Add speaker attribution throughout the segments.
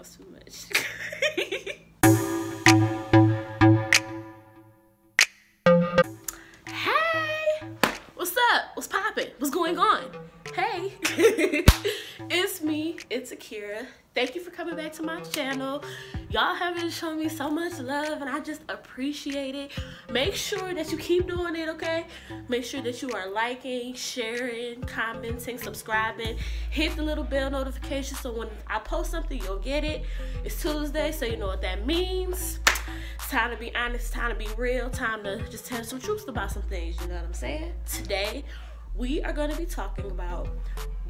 Speaker 1: was too much. Hey, what's up? What's poppin'? What's going on? Hey, it's me. It's Akira. Thank you for coming back to my channel. Y'all have been showing me so much love and I just appreciate it. Make sure that you keep doing it, okay? Make sure that you are liking, sharing, commenting, subscribing. Hit the little bell notification so when I post something, you'll get it. It's Tuesday, so you know what that means. It's time to be honest, time to be real, time to just tell some truths about some things, you know what I'm saying? Today, we are going to be talking about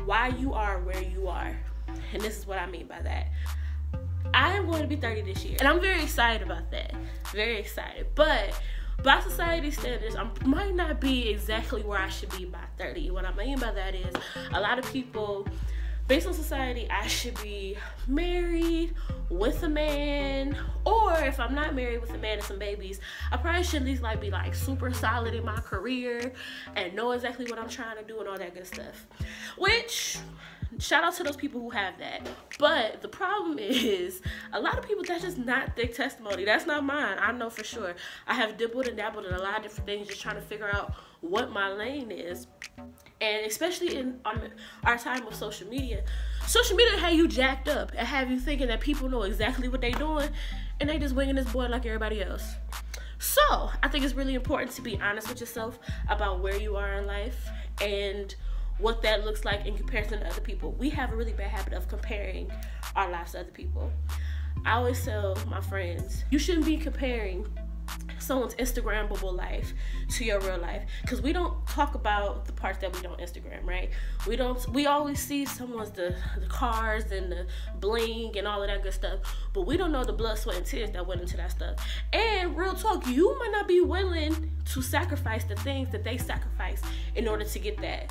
Speaker 1: why you are where you are. And this is what I mean by that. I am going to be 30 this year, and I'm very excited about that. Very excited. But by society standards, I might not be exactly where I should be by 30. What I mean by that is a lot of people, based on society, I should be married with a man, or if I'm not married with a man and some babies, I probably should at least be super solid in my career and know exactly what I'm trying to do and all that good stuff. Which, shout out to those people who have that. But the problem is, a lot of people, that's just not their testimony. That's not mine. I know for sure. I have dibbled and dabbled in a lot of different things, just trying to figure out what my lane is. And especially in our time of social media have you jacked up and have you thinking that people know exactly what they're doing and they just winging this boy like everybody else. So I think it's really important to be honest with yourself about where you are in life and what that looks like in comparison to other people. We have a really bad habit of comparing our lives to other people. I always tell my friends, you shouldn't be comparing someone's Instagrammable life to your real life, because we don't talk about the parts that we don't Instagram, right? We always see someone's the cars and the bling and all of that good stuff, but we don't know the blood, sweat, and tears that went into that stuff. And real talk, you might not be willing to sacrifice the things that they sacrifice in order to get that.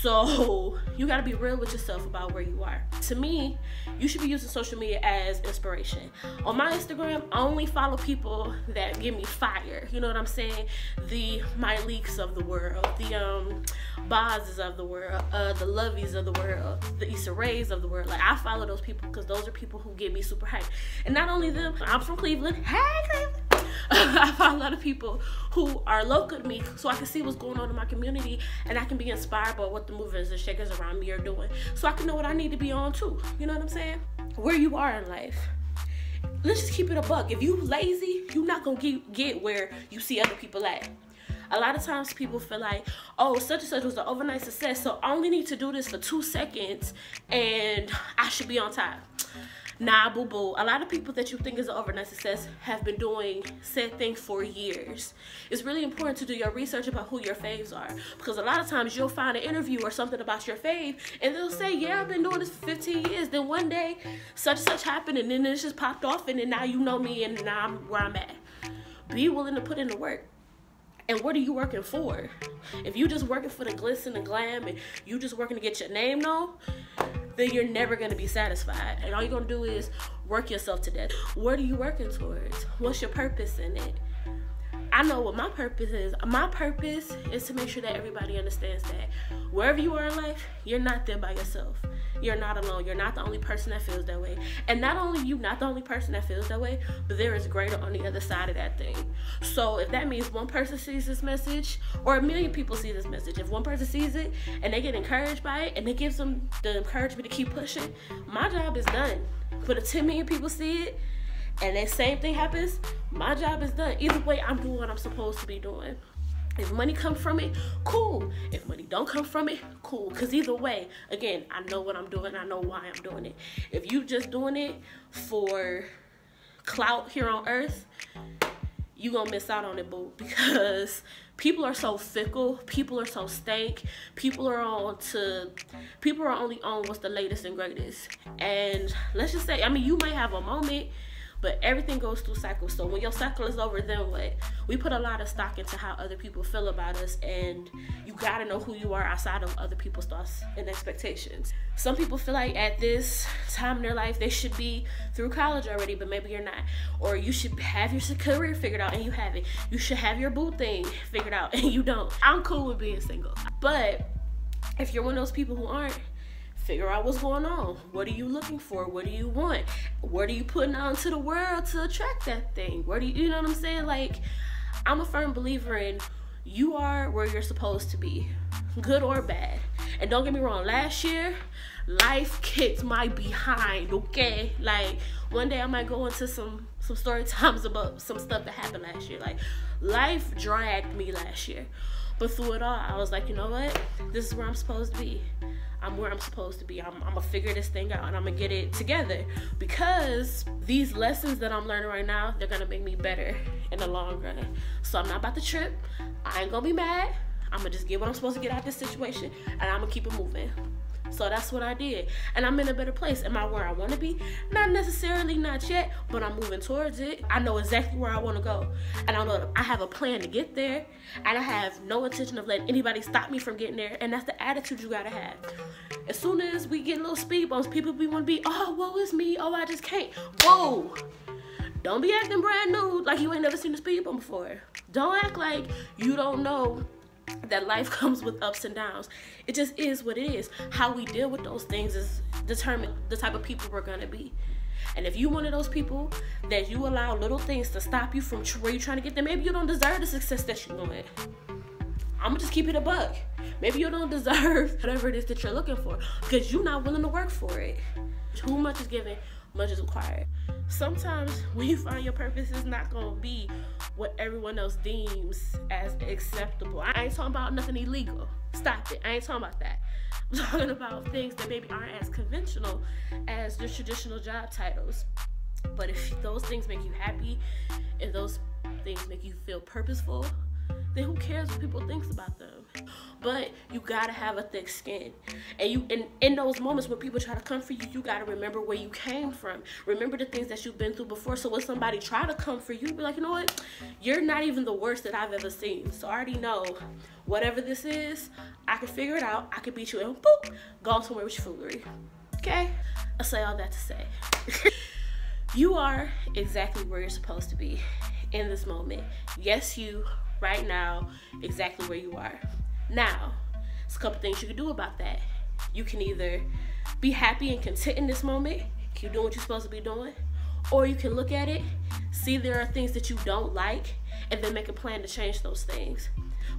Speaker 1: So you gotta be real with yourself about where you are. To me, you should be using social media as inspiration. On my Instagram, I only follow people that give me fire. You know what I'm saying? The Myleeks of the world, the Bozes of the world, the Lovies of the world, the Issa Rays of the world. I follow those people because those are people who get me super hyped. And not only them, I'm from Cleveland. Hey, Cleveland. I follow a lot of people who are local to me so I can see what's going on in my community and I can be inspired by what the movers and shakers around me are doing so I can know what I need to be on too. You know what I'm saying? Where you are in life. Let's just keep it a buck. If you lazy, you're not going to get where you see other people at. A lot of times people feel like, oh, such and such was an overnight success, so I only need to do this for 2 seconds and I should be on top. Nah, boo-boo. A lot of people that you think is an overnight success have been doing said things for years. It's really important to do your research about who your faves are, because a lot of times you'll find an interview or something about your fave and they'll say, yeah, I've been doing this for 15 years. Then one day such and such happened and then it's just popped off and then now you know me and now I'm where I'm at. Be willing to put in the work. And what are you working for? If you just working for the glitz and the glam and you just working to get your name known, then you're never going to be satisfied. And all you're going to do is work yourself to death. What are you working towards? What's your purpose in it? I know what my purpose is. My purpose is to make sure that everybody understands that wherever you are in life, you're not there by yourself. You're not alone. You're not the only person that feels that way. And not only you, not the only person that feels that way, but there is greater on the other side of that thing. So if that means one person sees this message, or a million people see this message, if one person sees it and they get encouraged by it and it gives them the encouragement to keep pushing, my job is done. But if 10 million people see it and that same thing happens, my job is done. Either way, I'm doing what I'm supposed to be doing. If money comes from it, cool. If money don't come from it, cool. Because either way, again, I know what I'm doing. I know why I'm doing it. If you just doing it for clout here on earth, you gonna miss out on it, boo. Because people are so fickle. People are so stank. People are only on what's the latest and greatest. And let's just say, I mean, you might have a moment, but everything goes through cycles. So when your cycle is over, then what? We put a lot of stock into how other people feel about us, and you gotta know who you are outside of other people's thoughts and expectations. Some people feel like at this time in their life, they should be through college already, but maybe you're not. Or you should have your career figured out and you haven't. You should have your boo thing figured out and you don't. I'm cool with being single. But if you're one of those people who aren't, figure out what's going on. What are you looking for? What do you want? What are you putting out into the world to attract that thing? Where do you know what I'm saying? Like, I'm a firm believer in you are where you're supposed to be, good or bad. And don't get me wrong, last year, life kicked my behind, okay? Like, one day I might go into some story times about some stuff that happened last year. Like, life dragged me last year. But through it all, I was like, you know what? This is where I'm supposed to be. I'm where I'm supposed to be. I'm gonna figure this thing out and I'm gonna get it together, because these lessons that I'm learning right now, they're gonna make me better in the long run. So I'm not about to trip. I ain't gonna be mad. I'm gonna just get what I'm supposed to get out of this situation, and I'm gonna keep it moving. So that's what I did, and I'm in a better place. Am I where I want to be? Not necessarily, not yet, but I'm moving towards it. I know exactly where I want to go, and I know I have a plan to get there, and I have no intention of letting anybody stop me from getting there. And that's the attitude you gotta have. As soon as we get little speed bumps, people we want to be, oh, woe is me, oh, I just can't. Whoa, don't be acting brand new like you ain't never seen a speed bump before. Don't act like you don't know that life comes with ups and downs. It just is what it is. How we deal with those things is determine the type of people we're gonna be. And if you one of those people that you allow little things to stop you from where you're trying to get there, maybe you don't deserve the success that you want. I'm gonna just keep it a buck. Maybe you don't deserve whatever it is that you're looking for, because you're not willing to work for it. Too much is given, much is required. Sometimes when you find your purpose, it's not gonna be what everyone else deems as acceptable. I ain't talking about nothing illegal. Stop it. I ain't talking about that. I'm talking about things that maybe aren't as conventional as the traditional job titles. But if those things make you happy, if those things make you feel purposeful, then who cares what people think about them? But you gotta have a thick skin. And in those moments when people try to come for you, you gotta remember where you came from. Remember the things that you've been through before. So when somebody try to come for you, be like, you know what? You're not even the worst that I've ever seen. So I already know whatever this is, I can figure it out. I can beat you and boop, go on somewhere with your foolery. Okay? I say all that to say. You are exactly where you're supposed to be in this moment. Yes, you, right now, exactly where you are. Now, there's a couple things you can do about that. You can either be happy and content in this moment, keep doing what you're supposed to be doing, or you can look at it, see there are things that you don't like, and then make a plan to change those things.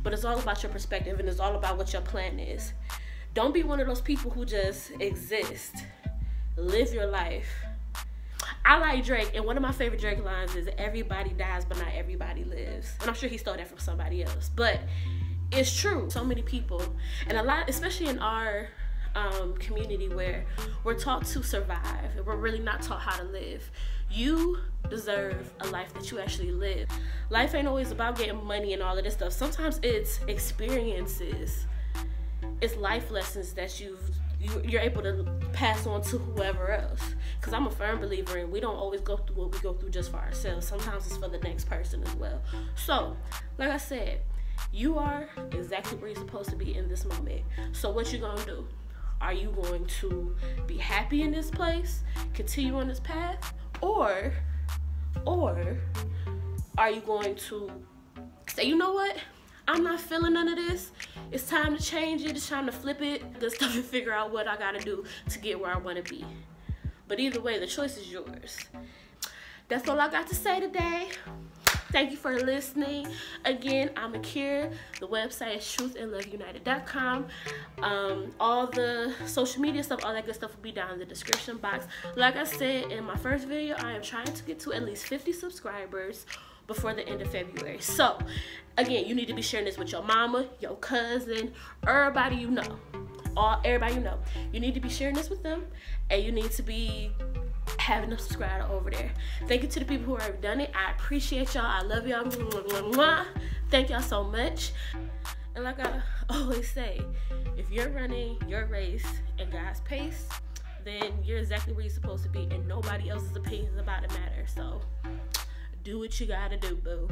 Speaker 1: But it's all about your perspective, and it's all about what your plan is. Don't be one of those people who just exist. Live your life. I like Drake, and one of my favorite Drake lines is, everybody dies, but not everybody lives. And I'm sure he stole that from somebody else, but it's true. So many people, and a lot, especially in our community where we're taught to survive, and we're really not taught how to live. You deserve a life that you actually live. Life ain't always about getting money and all of this stuff. Sometimes it's experiences. It's life lessons that you're able to pass on to whoever else. Because I'm a firm believer in we don't always go through what we go through just for ourselves. Sometimes it's for the next person as well. So, like I said, you are exactly where you're supposed to be in this moment. So what you gonna do? Are you going to be happy in this place, continue on this path, or are you going to say, you know what? I'm not feeling none of this. It's time to change it. It's time to flip it. This stuff and figure out what I gotta do to get where I wanna be. But either way, the choice is yours. That's all I got to say today. Thank you for listening. Again, I'm Akira. The website is truthandloveunited.com. All the social media stuff, all that good stuff will be down in the description box. Like I said in my first video, I am trying to get to at least 50 subscribers before the end of February. So, again, you need to be sharing this with your mama, your cousin, everybody you know. Everybody you know. You need to be sharing this with them, and you need to be having them subscribe over there. Thank you to the people who have done it. I appreciate y'all. I love y'all. Thank y'all so much. And like I always say, if you're running your race at God's pace, then you're exactly where you're supposed to be, and nobody else's opinions about it matter. So do what you gotta do, boo.